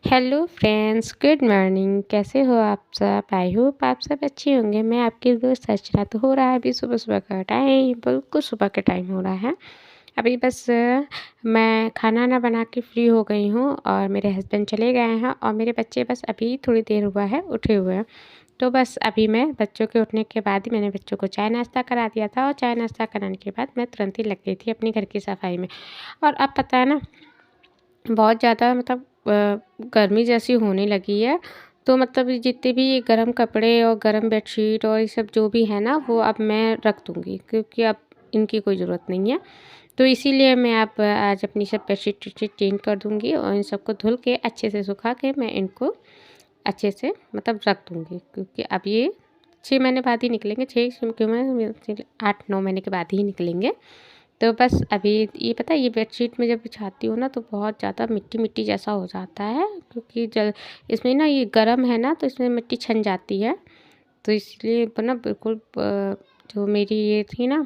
Hello friends, good morning. कैसे हो आप सब? आई होप आप सब अच्छे होंगे। मैं आपकी दोस्त अर्चना। तो हो रहा है अभी सुबह सुबह का टाइम, बिल्कुल सुबह का टाइम हो रहा है। अभी बस मैं खाना ना बना के फ्री हो गई हूँ और मेरे हस्बैंड चले गए हैं और मेरे बच्चे बस अभी थोड़ी देर हुआ है उठे हुए हैं। तो बस अभी मैं बच्चों के उठने के बाद ही मैंने बच्चों को चाय नाश्ता करा दिया था और चाय नाश्ता कराने के बाद मैं तुरंत ही लग गई थी अपनी घर की सफाई में। और अब पता है ना, बहुत ज़्यादा मतलब गर्मी जैसी होने लगी है। तो मतलब ये जितने भी ये गर्म कपड़े और गर्म बेडशीट और ये सब जो भी है ना, वो अब मैं रख दूँगी क्योंकि अब इनकी कोई ज़रूरत नहीं है। तो इसीलिए मैं अब आज अपनी सब बेडशीट वेडशीट चेंज कर दूँगी और इन सबको धुल के अच्छे से सुखा के मैं इनको अच्छे से मतलब रख दूँगी, क्योंकि अब ये 6 महीने बाद ही निकलेंगे। 6 क्यों मैं 8-9 महीने के बाद ही निकलेंगे। तो बस अभी ये पता है, ये बेडशीट में जब बिछाती हूँ ना तो बहुत ज़्यादा मिट्टी मिट्टी जैसा हो जाता है, क्योंकि जल इसमें ना ये गर्म है ना तो इसमें मिट्टी छन जाती है। तो इसलिए ना बिल्कुल जो मेरी ये थी ना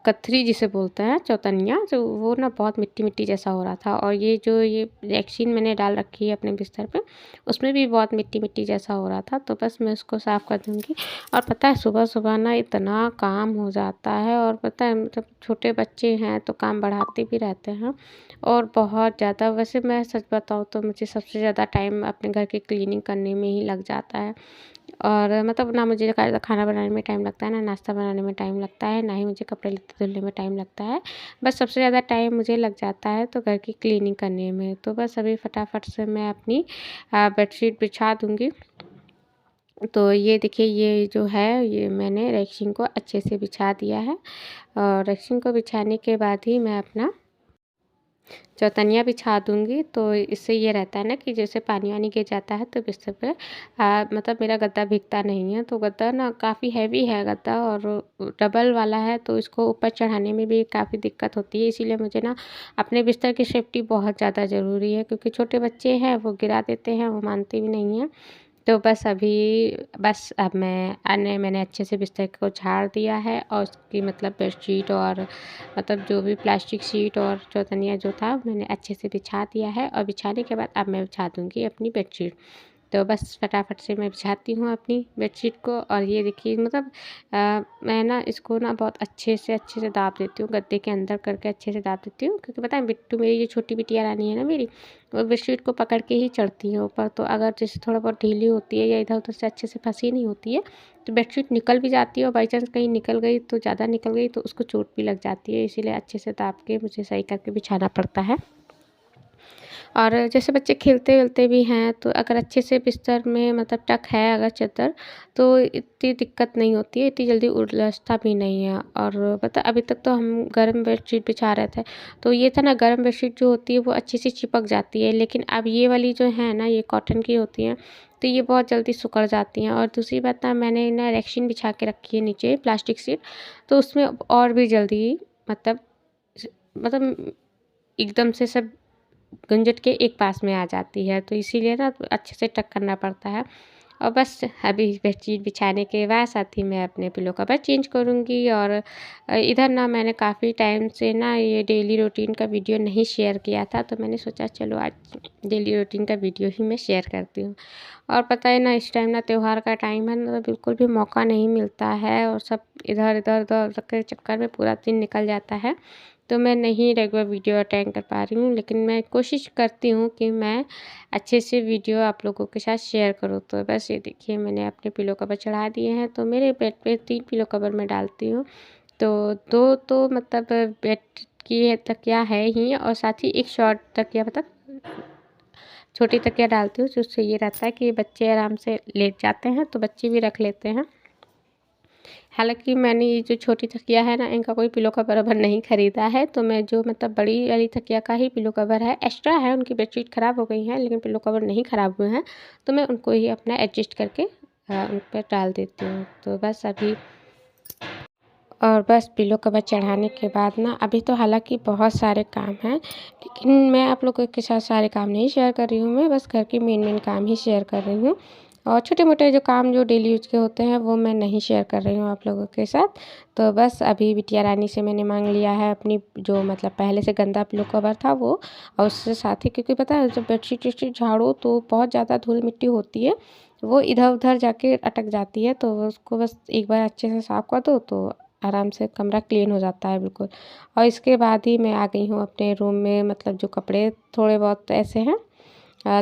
कथरी जिसे बोलते हैं, चौतनिया, जो वो ना बहुत मिट्टी मिट्टी जैसा हो रहा था। और ये जो ये वैक्सीन मैंने डाल रखी है अपने बिस्तर पे, उसमें भी बहुत मिट्टी मिट्टी जैसा हो रहा था। तो बस मैं उसको साफ़ कर दूँगी। और पता है सुबह सुबह ना इतना काम हो जाता है, और पता है मतलब छोटे बच्चे हैं तो काम बढ़ाते भी रहते हैं और बहुत ज़्यादा। वैसे मैं सच बताऊँ तो मुझे सबसे ज़्यादा टाइम अपने घर की क्लीनिंग करने में ही लग जाता है। और मतलब ना मुझे खाना बनाने में टाइम लगता है, ना नाश्ता बनाने में टाइम लगता है, ना ही मुझे कपड़े लत्ते धुलने में टाइम लगता है। बस सबसे ज़्यादा टाइम मुझे लग जाता है तो घर की क्लीनिंग करने में। तो बस अभी फटाफट से मैं अपनी बेडशीट बिछा दूँगी। तो ये देखिए, ये जो है ये मैंने रैक्सीन को अच्छे से बिछा दिया है। और रैक्सीन को बिछाने के बाद ही मैं अपना चौतनिया बिछा दूँगी। तो इससे ये रहता है ना कि जैसे पानी वानी गिर जाता है तो बिस्तर पे मतलब मेरा गद्दा भीगता नहीं है। तो गद्दा ना काफ़ी हैवी है गद्दा, और डबल वाला है, तो इसको ऊपर चढ़ाने में भी काफ़ी दिक्कत होती है। इसीलिए मुझे ना अपने बिस्तर की सेफ्टी बहुत ज़्यादा ज़रूरी है, क्योंकि छोटे बच्चे हैं वो गिरा देते हैं, वो मानते भी नहीं हैं। तो बस अब मैंने अच्छे से बिस्तर को झाड़ दिया है और उसकी मतलब बेडशीट और मतलब जो भी प्लास्टिक शीट और चौतनिया जो था मैंने अच्छे से बिछा दिया है। और बिछाने के बाद अब मैं बिछा दूँगी अपनी बेडशीट। तो बस फटाफट से मैं बिछाती हूँ अपनी बेडशीट को। और ये देखिए मतलब मैं ना इसको ना बहुत अच्छे से दाब देती हूँ, गद्दे के अंदर करके अच्छे से दाब देती हूँ, क्योंकि पता है बिट्टू, मेरी जो छोटी बिटिया रानी है ना मेरी, वो बेडशीट को पकड़ के ही चढ़ती है ऊपर। तो अगर जैसे थोड़ा बहुत ढीली होती है या इधर उधर से अच्छे से फंसी नहीं होती है तो बेडशीट निकल भी जाती है, और बाई चांस कहीं निकल गई तो ज़्यादा निकल गई तो उसको चोट भी लग जाती है। इसीलिए अच्छे से दाब के मुझे सही करके बिछाना पड़ता है। और जैसे बच्चे खेलते-वेलते भी हैं तो अगर अच्छे से बिस्तर में मतलब टक है अगर चद्दर, तो इतनी दिक्कत नहीं होती है, इतनी जल्दी उलझता भी नहीं है। और पता अभी तक तो हम गर्म बेडशीट बिछा रहे थे, तो ये था ना, गर्म बेडशीट जो होती है वो अच्छे से चिपक जाती है, लेकिन अब ये वाली जो है ना, ये कॉटन की होती हैं, तो ये बहुत जल्दी सिकुड़ जाती हैं। और दूसरी बात ना, मैंने ना रैक्सीन बिछा के रखी है नीचे प्लास्टिक शीट, तो उसमें और भी जल्दी मतलब मतलब एकदम से सब गुंजट के एक पास में आ जाती है। तो इसीलिए ना अच्छे से टक करना पड़ता है। और बस अभी बेडशीट बिछाने के बाद साथ ही मैं अपने पिलो कवर चेंज करूँगी। और इधर ना मैंने काफ़ी टाइम से ना ये डेली रूटीन का वीडियो नहीं शेयर किया था, तो मैंने सोचा चलो आज डेली रूटीन का वीडियो ही मैं शेयर करती हूँ। और पता है ना, इस टाइम ना त्योहार का टाइम है ना, तो बिल्कुल भी मौका नहीं मिलता है और सब इधर इधर उधर के चक्कर में पूरा दिन निकल जाता है। तो मैं नहीं रेगुलर वीडियो अटेंड कर पा रही हूँ, लेकिन मैं कोशिश करती हूँ कि मैं अच्छे से वीडियो आप लोगों के साथ शेयर करूँ। तो बस ये देखिए, मैंने अपने पिलो कवर चढ़ा दिए हैं। तो मेरे बेड पे 3 पिलो कवर मैं डालती हूँ। तो 2 तो मतलब बेड की तकिया है ही, और साथ ही एक शॉर्ट तकिया मतलब छोटी तकिया डालती हूँ, जिससे ये रहता है कि बच्चे आराम से लेट जाते हैं तो बच्चे भी रख लेते हैं। हालाँकि मैंने ये जो छोटी तकिया है ना, इनका कोई पिलो कवर ववर नहीं ख़रीदा है। तो मैं जो मतलब बड़ी वाली तकिया का ही पिलो कवर है, एक्स्ट्रा है, उनकी बेडशीट ख़राब हो गई है लेकिन पिलो कवर नहीं ख़राब हुए हैं, तो मैं उनको ही अपना एडजस्ट करके उन पे डाल देती हूँ। तो बस अभी और बस पिलो कवर चढ़ाने के बाद ना, अभी तो हालाँकि बहुत सारे काम हैं, लेकिन मैं आप लोगों के साथ सारे काम नहीं शेयर कर रही हूँ, मैं बस घर के मेन काम ही शेयर कर रही हूँ। और छोटे-मोटे जो काम जो डेली यूज़ के होते हैं वो मैं नहीं शेयर कर रही हूँ आप लोगों के साथ। तो बस अभी बिटिया रानी से मैंने माँग लिया है अपनी जो मतलब पहले से गंदा पिलो कवर था वो, और उससे साथ ही क्योंकि पता है जब बेडशीट वेडशीट झाड़ो तो बहुत ज़्यादा धूल मिट्टी होती है, वो इधर-उधर जाके अटक जाती है, तो उसको बस एक बार अच्छे से साफ़ कर दो तो आराम से कमरा क्लीन हो जाता है बिल्कुल। और इसके बाद ही मैं आ गई हूँ अपने रूम में, मतलब जो कपड़े थोड़े बहुत ऐसे हैं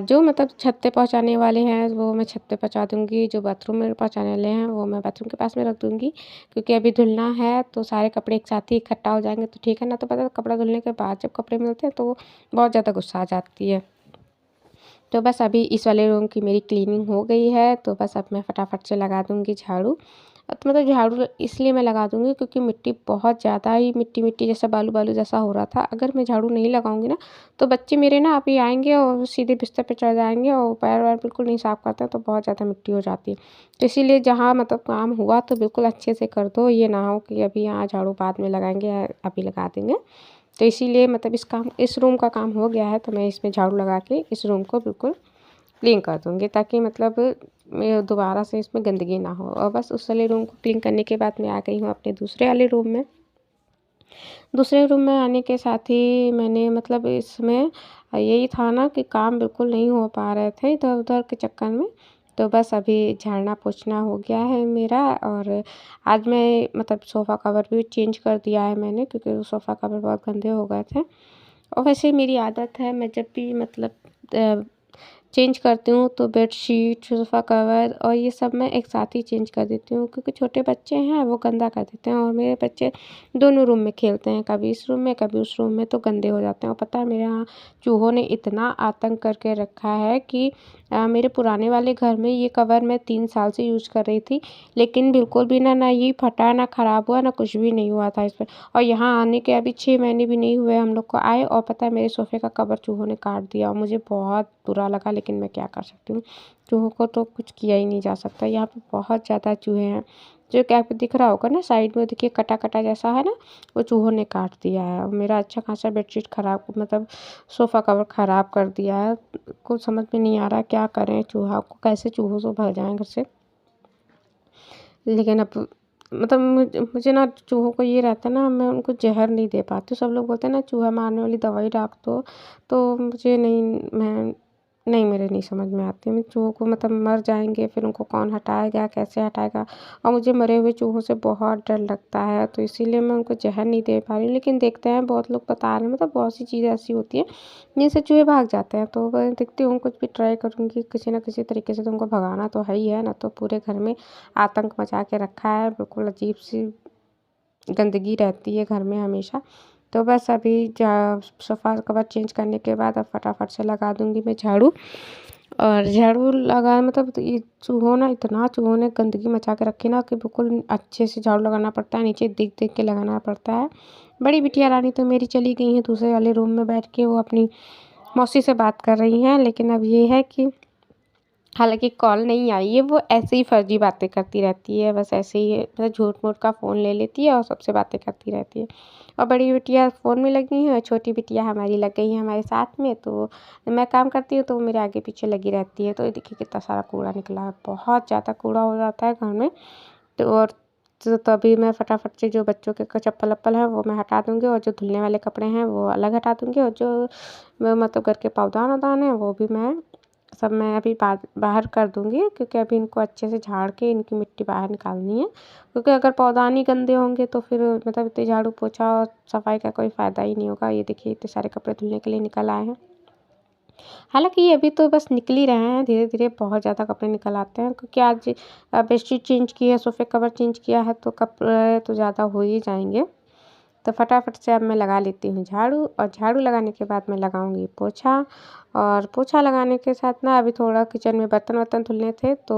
जो मतलब छत पे पहुँचाने वाले हैं वो मैं छत पे पहुँचा दूँगी, जो बाथरूम में पहुँचाने वाले हैं वो मैं बाथरूम के पास में रख दूँगी, क्योंकि अभी धुलना है तो सारे कपड़े एक साथ ही इकट्ठा हो जाएँगे तो ठीक है ना। तो पता है कपड़ा धुलने के बाद जब कपड़े मिलते हैं तो बहुत ज़्यादा गुस्सा आ जाती है। तो बस अभी इस वाले रूम की मेरी क्लीनिंग हो गई है, तो बस अब मैं फटाफट से लगा दूँगी झाड़ू। तो मतलब झाड़ू इसलिए मैं लगा दूँगी क्योंकि मिट्टी बहुत ज़्यादा ही मिट्टी-मिट्टी जैसा बालू-बालू जैसा हो रहा था। अगर मैं झाड़ू नहीं लगाऊँगी ना, तो बच्चे मेरे ना अभी आएँगे और सीधे बिस्तर पे चढ़ जाएँगे और पैर-वैर बिल्कुल नहीं साफ़ करते हैं तो बहुत ज़्यादा मिट्टी हो जाती है। तो इसीलिए जहाँ मतलब काम हुआ तो बिल्कुल अच्छे से कर दो, ये ना हो कि अभी यहाँ झाड़ू बाद में लगाएँगे या अभी लगा देंगे। तो इसीलिए मतलब इस रूम का काम हो गया है तो मैं इसमें झाड़ू लगा के इस रूम को बिल्कुल क्लीन कर दूँगी, ताकि मतलब मैं दोबारा से इसमें गंदगी ना हो। और बस उस वाले रूम को क्लीन करने के बाद मैं आ गई हूँ अपने दूसरे वाले रूम में। दूसरे रूम में आने के साथ ही मैंने मतलब इसमें यही था ना कि काम बिल्कुल नहीं हो पा रहे थे इधर-उधर के चक्कर में। तो बस अभी झाड़ना पोंछना हो गया है मेरा, और आज मैं मतलब सोफ़ा कवर भी चेंज कर दिया है मैंने, क्योंकि वो सोफ़ा कवर बहुत गंदे हो गए थे। और वैसे मेरी आदत है, मैं जब भी मतलब अ, चेंज करती हूँ तो बेडशीट, सोफ़ा कवर और ये सब मैं एक साथ ही चेंज कर देती हूँ, क्योंकि छोटे बच्चे हैं वो गंदा कर देते हैं, और मेरे बच्चे दोनों रूम में खेलते हैं, कभी इस रूम में कभी उस रूम में, तो गंदे हो जाते हैं। और पता है मेरे यहाँ चूहों ने इतना आतंक करके रखा है कि मेरे पुराने वाले घर में ये कवर मैं 3 साल से यूज़ कर रही थी, लेकिन बिल्कुल भी ना ये फटा, ना ख़राब हुआ, ना कुछ भी नहीं हुआ था इस पे। और यहाँ आने के अभी 6 महीने भी नहीं हुए हम लोग को आए, और पता है मेरे सोफ़े का कवर चूहों ने काट दिया, और मुझे बहुत बुरा लगा, लेकिन मैं क्या कर सकती हूँ। चूहों को तो कुछ किया ही नहीं जा सकता। यहाँ पे बहुत ज़्यादा चूहे हैं, जो कि आपको दिख रहा होगा ना साइड में, देखिए कटा-कटा जैसा है ना, वो चूहों ने काट दिया है। और मेरा अच्छा खासा बेडशीट ख़राब मतलब सोफ़ा कवर ख़राब कर दिया है। कुछ समझ में नहीं आ रहा क्या करें, चूहा को कैसे चूहों से भग जाएँ घर से। लेकिन अब मतलब मुझे ना चूहों को ये रहता है ना, मैं उनको ज़हर नहीं दे पाती। सब लोग बोलते हैं ना चूहा मारने वाली दवाई डाल दो, तो मुझे नहीं, मैं नहीं, मेरे नहीं समझ में आती। मैं चूहों को मतलब मर जाएँगे फिर उनको कौन हटाएगा, कैसे हटाएगा? और मुझे मरे हुए चूहों से बहुत डर लगता है, तो इसीलिए मैं उनको ज़हर नहीं दे पा रही हूँ। लेकिन देखते हैं, बहुत लोग बता रहे हैं, मतलब बहुत सी चीज़ें ऐसी होती हैं जिनसे चूहे भाग जाते हैं, तो मैं देखती हूँ कुछ भी ट्राई करूँगी किसी न किसी तरीके से, तो उनको भगाना तो है ही है ना, तो पूरे घर में आतंक मचा के रखा है, बिल्कुल अजीब-सी गंदगी रहती है घर में हमेशा। तो बस अभी सोफ़ा कवर चेंज करने के बाद अब फटाफट से लगा दूँगी मैं झाड़ू। और झाड़ू लगा मतलब तो ये चूहों ने गंदगी मचा के रखी ना कि बिल्कुल अच्छे से झाड़ू लगाना पड़ता है, नीचे देख-देख के लगाना पड़ता है। बड़ी बिटिया रानी तो मेरी चली गई हैं दूसरे वाले रूम में बैठ के, वो अपनी मौसी से बात कर रही हैं। लेकिन अब ये है कि हालाँकि कॉल नहीं आई है, वो ऐसे ही फ़र्ज़ी बातें करती रहती है, बस ऐसे ही मतलब झूठ-मूठ का फ़ोन ले लेती है और सबसे बातें करती रहती है। और बड़ी बिटिया फ़ोन में लगी है और छोटी बिटिया हमारी लग गई है हमारे साथ में, तो मैं काम करती हूँ तो वो मेरे आगे-पीछे लगी रहती है। तो ये देखिए कितना सारा कूड़ा निकला है, बहुत ज़्यादा कूड़ा हो जाता है घर में। तो और तो तभी मैं फटाफट से जो बच्चों के चप्पल-वप्पल हैं वो मैं हटा दूँगी, और जो धुलने वाले कपड़े हैं वो अलग हटा दूँगी, और जो मतलब घर के पाँवदान-वावदान हैं वो भी सब मैं अभी बाहर कर दूँगी, क्योंकि अभी इनको अच्छे से झाड़ के इनकी मिट्टी बाहर निकालनी है। क्योंकि अगर पौधान ही गंदे होंगे तो फिर मतलब इतने झाड़ू पोछा और सफाई का कोई फ़ायदा ही नहीं होगा। ये देखिए इतने सारे कपड़े धुलने के लिए निकल आए हैं। हालाँकि ये अभी तो बस निकल ही रहे हैं, धीरे-धीरे बहुत ज़्यादा कपड़े निकल आते हैं, क्योंकि आज बेडशीट चेंज की है, सोफ़े कवर चेंज किया है, तो कपड़े तो ज़्यादा हो ही जाएँगे। तो फटाफट से अब मैं लगा लेती हूँ झाड़ू, और झाड़ू लगाने के बाद मैं लगाऊंगी पोछा। और पोछा लगाने के साथ ना अभी थोड़ा किचन में बर्तन-वर्तन धुलने थे, तो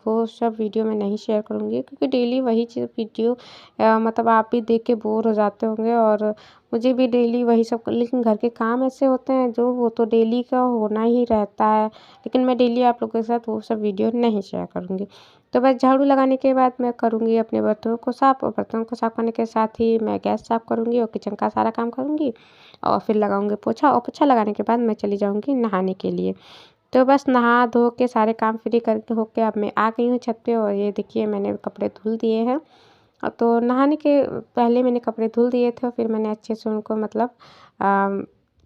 वो सब वीडियो मैं नहीं शेयर करूँगी, क्योंकि डेली वही चीज़ वीडियो मतलब आप भी देख के बोर हो जाते होंगे, और मुझे भी डेली वही सब लेकिन घर के काम ऐसे होते हैं जो वो तो डेली का होना ही रहता है, लेकिन मैं डेली आप लोगों के साथ वो सब वीडियो नहीं शेयर करूँगी। तो बस झाड़ू लगाने के बाद मैं करूँगी अपने बर्तनों को साफ़, और बर्तनों को साफ़ करने के साथ ही मैं गैस साफ़ करूँगी और किचन का सारा काम करूँगी, और फिर लगाऊँगी पोछा, और पोछा लगाने के बाद मैं चली जाऊँगी नहाने के लिए। तो बस नहा धो के सारे काम फ्री करके होके अब मैं आ गई हूँ छत पे। और ये देखिए मैंने कपड़े धुल दिए हैं। तो नहाने के पहले मैंने कपड़े धुल दिए थे, फिर मैंने अच्छे से उनको मतलब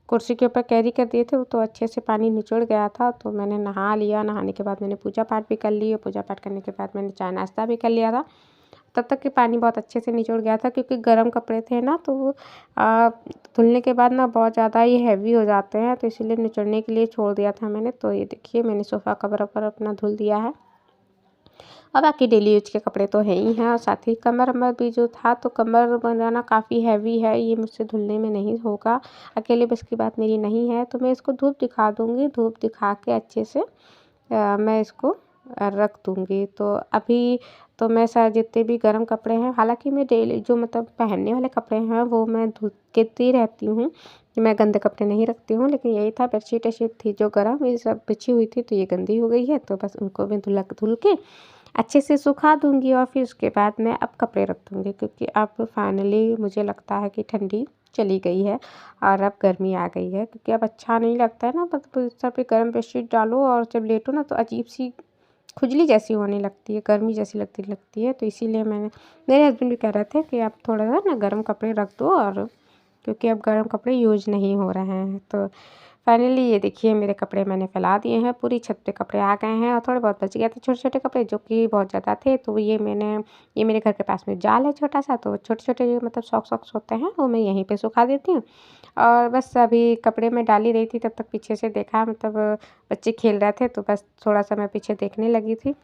कुर्सी के ऊपर कैरी कर दिए थे। तो अच्छे से पानी निचुड़ गया था, तो मैंने नहा लिया। नहाने के बाद मैंने पूजा पाठ भी कर ली, और पूजा पाठ करने के बाद मैंने चाय नाश्ता भी कर लिया था। तब तक कि पानी बहुत अच्छे से निचुड़ गया था, क्योंकि गर्म कपड़े थे ना, तो वो धुलने के बाद ना बहुत ज़्यादा ही हैवी हो जाते हैं, तो इसीलिए निचुड़ने के लिए छोड़ दिया था मैंने। तो ये देखिए मैंने सोफ़ा कवर पर अपना धुल दिया है। और बाकी डेली यूज के कपड़े तो है ही हैं। और साथ ही कमर वमर भी जो था, तो कमर बनाना काफ़ी हैवी है, ये मुझसे धुलने में नहीं होगा, अकेले बस की बात मेरी नहीं है। तो मैं इसको धूप दिखा दूँगी, धूप दिखा के अच्छे से मैं इसको रख दूँगी। तो अभी तो मैं सारे जितने भी गर्म कपड़े हैं, हालाँकि मैं डेली जो मतलब पहनने वाले कपड़े हैं वो मैं धुलती रहती हूँ, मैं गंदे कपड़े नहीं रखती हूँ। लेकिन यही था, बेडशीट वेडशीट थी जो गर्म, ये सब बिछी हुई थी, तो ये गंदी हो गई है। तो बस उनको मैं धुल के अच्छे से सुखा दूँगी, और फिर उसके बाद मैं अब कपड़े रख दूँगी, क्योंकि अब फाइनली मुझे लगता है कि ठंडी चली गई है और अब गर्मी आ गई है। क्योंकि अब अच्छा नहीं लगता है ना, मतलब बिस्तर पे गर्म बेडशीट डालो और जब लेटो ना, तो अजीब सी खुजली जैसी होने लगती है, गर्मी जैसी लगती है। तो इसीलिए मेरे हस्बैंड भी कह रहे थे कि आप थोड़ा सा ना गर्म कपड़े रख दो, और क्योंकि अब गर्म कपड़े यूज़ नहीं हो रहे हैं। तो फाइनली ये देखिए मेरे कपड़े मैंने फैला दिए हैं, पूरी छत पे कपड़े आ गए हैं। और थोड़े बहुत बच गए थे छोटे छोटे कपड़े, जो कि बहुत ज़्यादा थे। तो ये मेरे घर के पास में जाल है छोटा सा, तो छोटे छोटे जो मतलब सॉक्स होते हैं वो मैं यहीं पे सुखा देती हूँ। और बस अभी कपड़े में डाल ही रही थी, तब तक पीछे से देखा, मतलब बच्चे खेल रहे थे, तो बस थोड़ा सा मैं पीछे देखने लगी थी।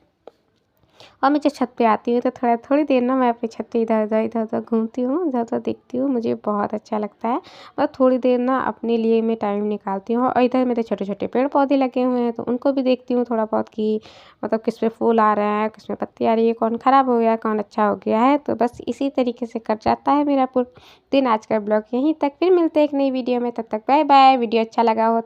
और मैं जब छत पे आती हूँ, तो थोड़ी देर ना मैं अपनी छत पे इधर उधर घूमती हूँ, इधर उधर देखती हूँ, मुझे बहुत अच्छा लगता है। और थोड़ी देर ना अपने लिए मैं टाइम निकालती हूँ। और इधर मेरे छोटे छोटे पेड़ पौधे लगे हुए हैं, तो उनको भी देखती हूँ थोड़ा बहुत, कि मतलब किस में फूल आ रहे हैं, किस में पत्ती आ रही है, कौन ख़राब हो गया है, कौन अच्छा हो गया है। तो बस इसी तरीके से कट जाता है मेरा पूरा दिन। आज का ब्लॉग यहीं तक, फिर मिलते हैं एक नई वीडियो में, तब तक बाय बाय। वीडियो अच्छा लगा हो तो